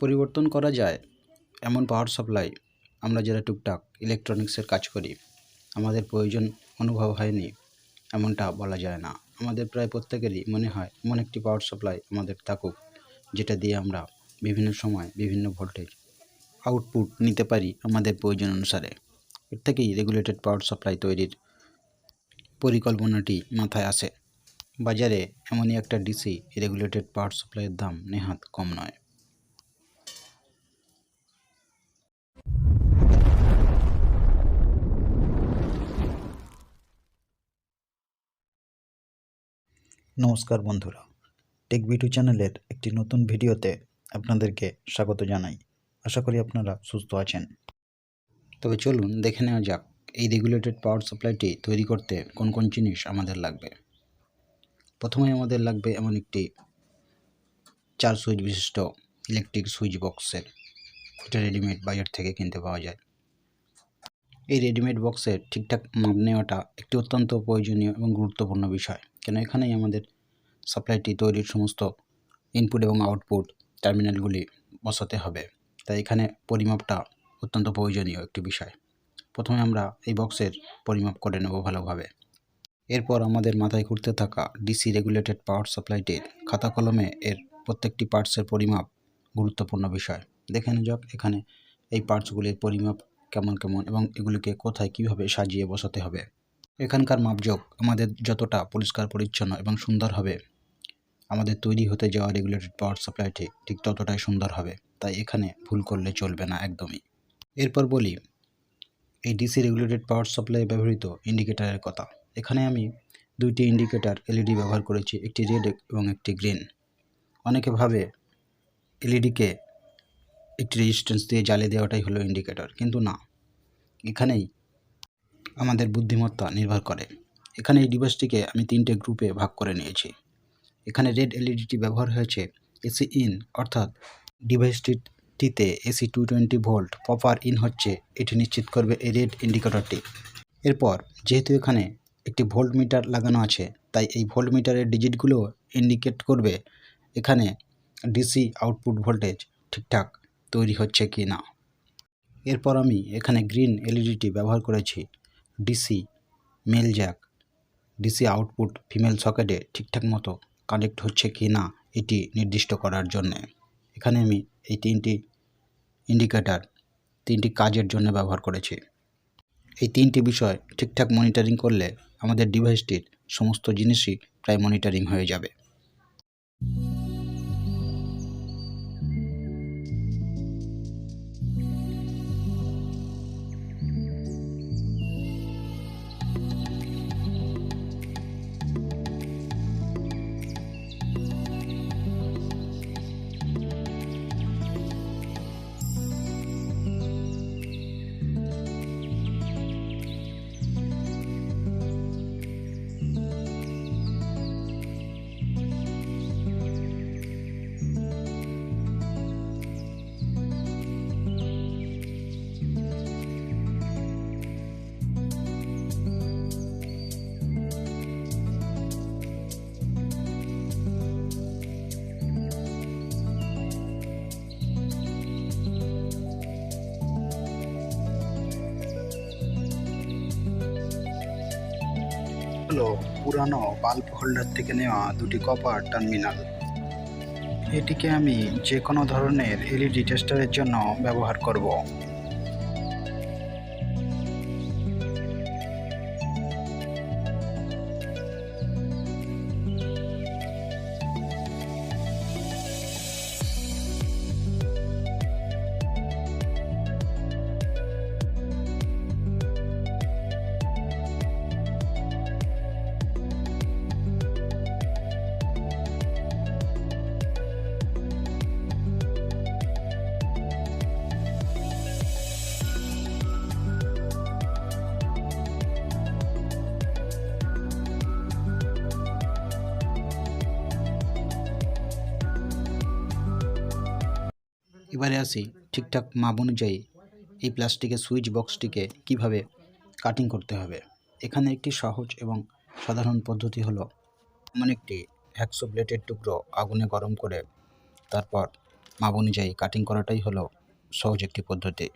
পরিবর্তন করা যায় এমন পাওয়ার সাপ্লাই আমরা যারা টুকটাক ইলেকট্রনিক্সের কাজ করি আমাদের প্রয়োজন অনুভব হয়নি এমনটা বলা যায় না। আমাদের প্রায় প্রত্যেকেরই মনে হয় এমন একটি পাওয়ার সাপ্লাই আমাদের থাকুক যেটা দিয়ে আমরা বিভিন্ন সময় বিভিন্ন ভোল্টেজ আউটপুট নিতে পারি আমাদের প্রয়োজন অনুসারে। এর থেকেই রেগুলেটেড পাওয়ার সাপ্লাই তৈরির পরিকল্পনাটি মাথায় আসে। বাজারে এমনই একটা ডিসি রেগুলেটেড পাওয়ার সাপ্লাইয়ের দাম নেহাত কম নয়। নমস্কার বন্ধুরা, টেক ভিডিও চ্যানেলের একটি নতুন ভিডিওতে আপনাদেরকে স্বাগত জানাই। আশা করি আপনারা সুস্থ আছেন। তবে চলুন দেখে নেওয়া যাক এই রেগুলেটেড পাওয়ার সাপ্লাইটি তৈরি করতে কোন কোন জিনিস আমাদের লাগবে। প্রথমে আমাদের লাগবে এমন একটি 4 সুইচ বিশিষ্ট ইলেকট্রিক সুইচ বক্সের, এটা রেডিমেড বাজার থেকে কিনতে পাওয়া যায়। এই রেডিমেড বক্সের ঠিকঠাক মাপ নেওয়াটা একটি অত্যন্ত প্রয়োজনীয় এবং গুরুত্বপূর্ণ বিষয়, কেন এখানেই আমাদের সাপ্লাইটি তৈরির সমস্ত ইনপুট এবং আউটপুট টার্মিনালগুলি বসাতে হবে। তাই এখানে পরিমাপটা অত্যন্ত প্রয়োজনীয় একটি বিষয়। প্রথমে আমরা এই বক্সের পরিমাপ করে নেব ভালোভাবে। এরপর আমাদের মাথায় ঘুরতে থাকা ডিসি রেগুলেটেড পাওয়ার সাপ্লাইটির খাতা কলমে এর প্রত্যেকটি পার্টসের পরিমাপ গুরুত্বপূর্ণ বিষয়। দেখে নেওয়া যাক এখানে এই পার্টসগুলির পরিমাপ কেমন কেমন এবং এগুলিকে কোথায় কীভাবে সাজিয়ে বসাতে হবে। এখানকার মাপযোগ আমাদের যতটা পরিষ্কার পরিচ্ছন্ন এবং সুন্দর হবে, আমাদের তৈরি হতে যাওয়া রেগুলেটেড পাওয়ার সাপ্লাইটি ঠিক ততটাই সুন্দর হবে। তাই এখানে ভুল করলে চলবে না একদমই। এরপর বলি এই ডিসি রেগুলেটেড পাওয়ার সাপ্লাই ব্যবহৃত ইন্ডিকেটারের কথা। এখানে আমি দুইটি ইন্ডিকেটার এলইডি ব্যবহার করেছি, একটি রেড এবং একটি গ্রিন। অনেকে ভাবে এলইডিকে একটি রেজিস্ট্যান্স দিয়ে জ্বালিয়ে দেওয়াটাই হলো ইন্ডিকেটর, কিন্তু না, এখানেই আমাদের বুদ্ধিমত্তা নির্ভর করে। এখানে এই ডিভাইসটিকে আমি 3টে গ্রুপে ভাগ করে নিয়েছি। এখানে রেড এলইডিটি ব্যবহার হয়েছে এসি ইন, অর্থাৎ ডিভাইসটিতে এসি 220 ভোল্ট প্রপার ইন হচ্ছে এটি নিশ্চিত করবে এই রেড ইন্ডিকেটরটি। এরপর যেহেতু এখানে একটি ভোল্ট মিটার লাগানো আছে, তাই এই ভোল্ট মিটারের ডিজিটগুলো ইন্ডিকেট করবে এখানে ডিসি আউটপুট ভোল্টেজ ঠিকঠাক তৈরি হচ্ছে কি না। এরপর আমি এখানে গ্রিন এলইডিটি ব্যবহার করেছি DC male jack, DC output female সকেটে ঠিকঠাক মতো কানেক্ট হচ্ছে কি না এটি নির্দিষ্ট করার জন্যে। এখানে আমি এই 3টি ইন্ডিকেটার 3টি কাজের জন্য ব্যবহার করেছি। এই 3টি বিষয় ঠিকঠাক মনিটরিং করলে আমাদের ডিভাইসটির সমস্ত জিনিসই প্রায় মনিটরিং হয়ে যাবে। হলো পুরানো বাল্ব হোল্ডার থেকে নেওয়া দুটি কপার টার্মিনাল। এটিকে আমি যে কোনো ধরনের এলইডি টেস্টারের জন্য ব্যবহার করব। এবারে আসি ঠিকঠাক মাপ অনুযায়ী এই প্লাস্টিকের সুইচ বক্সটিকে কিভাবে কাটিং করতে হবে। এখানে একটি সহজ এবং সাধারণ পদ্ধতি হলো এমন একটি হ্যাকসো ব্লেডের টুকরো আগুনে গরম করে তারপর মাপ অনুযায়ী কাটিং করাটাই হলো সহজ একটি পদ্ধতি।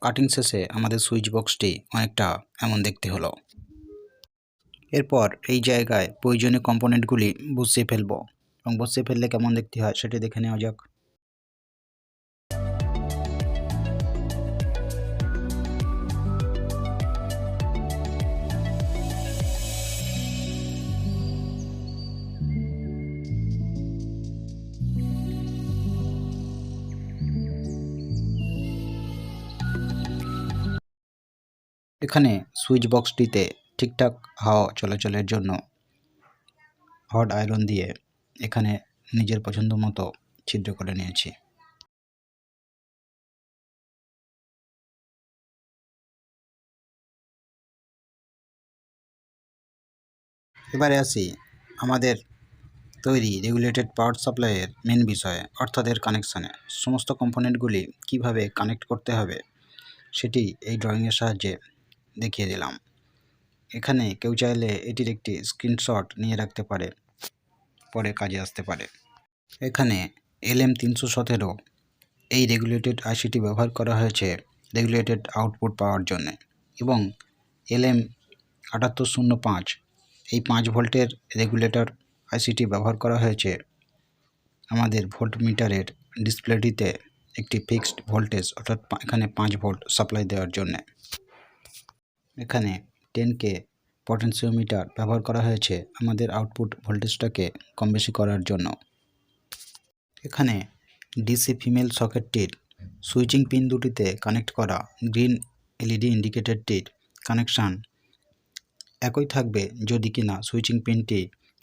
কাটিং শেষে আমাদের সুইচ বক্সটি অনেকটা এমন দেখতে হলো। এরপর এই জায়গায় প্রয়োজনীয় কম্পোনেন্টগুলি বসিয়ে ফেলবো এবং বসিয়ে ফেললে কেমন দেখতে হয় সেটি দেখে নেওয়া যাক। এখানে সুইচ বক্সটিতে ঠিকঠাক হাওয়া চলাচলের জন্য হট আয়রন দিয়ে এখানে নিজের পছন্দ মতো ছিদ্র করে নিয়েছি। এবারে আসি আমাদের তৈরি রেগুলেটেড পাওয়ার সাপ্লাইয়ের মেন বিষয়ে, অর্থাৎ এর কানেকশানে। সমস্ত কম্পোনেন্টগুলি কিভাবে কানেক্ট করতে হবে সেটি এই ড্রয়িংয়ের সাহায্যে দেখিয়ে দিলাম। এখানে কেউ চাইলে এটির একটি স্ক্রিনশট নিয়ে রাখতে পারে, পরে কাজে আসতে পারে। এখানে LM317 এই রেগুলেটেড আইসিটি ব্যবহার করা হয়েছে রেগুলেটেড আউটপুট পাওয়ার জন্য, এবং LM7805 এই 5 ভোল্টের রেগুলেটর আইসিটি ব্যবহার করা হয়েছে আমাদের ভোল্ট মিটারের ডিসপ্লেটিতে একটি ফিক্সড ভোল্টেজ, অর্থাৎ এখানে 5 ভোল্ট সাপ্লাই দেওয়ার জন্য। এখানে 10K পটেনশিওমিটার ব্যবহার করা হয়েছে আমাদের আউটপুট ভোল্টেজটাকে কম বেশি করার জন্য। এখানে ডিসি ফিমেল সকেটটির সুইচিং পিন দুটিতে কানেক্ট করা গ্রিন এলইডি ইন্ডিকেটরটির কানেকশান একই থাকবে যদি কিনা সুইচিং পিনটি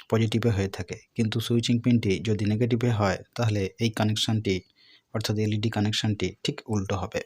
পজিটিভে হয়ে থাকে, কিন্তু সুইচিং পিনটি যদি নেগেটিভে হয় তাহলে এই কানেকশানটি অর্থাৎ এলইডি কানেকশানটি ঠিক উল্টো হবে।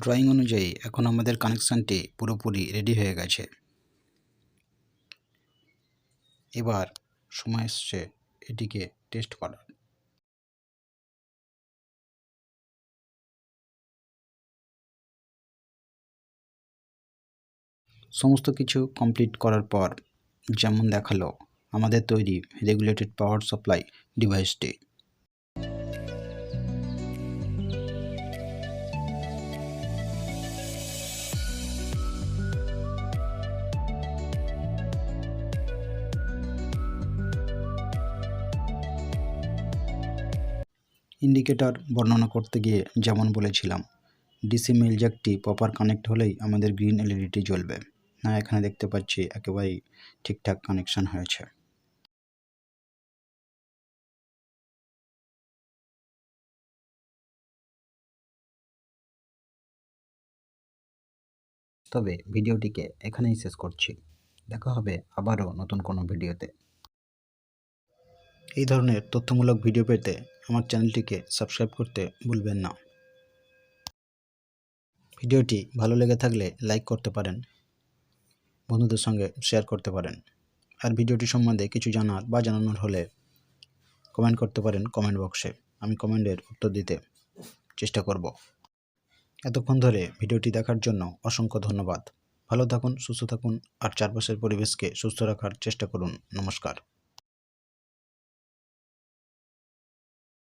ড্রয়িং অনুযায়ী এখন আমাদের কানেকশানটি পুরোপুরি রেডি হয়ে গেছে। এবার সময় এসছে এটিকে টেস্ট করার। সমস্ত কিছু কমপ্লিট করার পর যেমন দেখালো আমাদের তৈরি রেগুলেটেড পাওয়ার সাপ্লাই ডিভাইসটি। ইন্ডিকেটর বর্ণনা করতে গিয়ে যেমন বলেছিলাম, ডিসি মেল জ্যাকটি প্রপার কানেক্ট হলেই আমাদের গ্রিন এলইডিটি জ্বলবে। না, এখানে দেখতে পাচ্ছি একেবারেই ঠিকঠাক কানেকশান হয়েছে। তবে ভিডিওটিকে এখানেই শেষ করছি। দেখা হবে আবারও নতুন কোনো ভিডিওতে। এই ধরনের তথ্যমূলক ভিডিও পেতে আমার চ্যানেলটিকে সাবস্ক্রাইব করতে ভুলবেন না। ভিডিওটি ভালো লেগে থাকলে লাইক করতে পারেন, বন্ধুদের সঙ্গে শেয়ার করতে পারেন। আর ভিডিওটি সম্বন্ধে কিছু জানার বা জানানোর হলে কমেন্ট করতে পারেন কমেন্ট বক্সে। আমি কমেন্টের উত্তর দিতে চেষ্টা করব। এতক্ষণ ধরে ভিডিওটি দেখার জন্য অসংখ্য ধন্যবাদ। ভালো থাকুন, সুস্থ থাকুন আর চারপাশের পরিবেশকে সুস্থ রাখার চেষ্টা করুন। নমস্কার।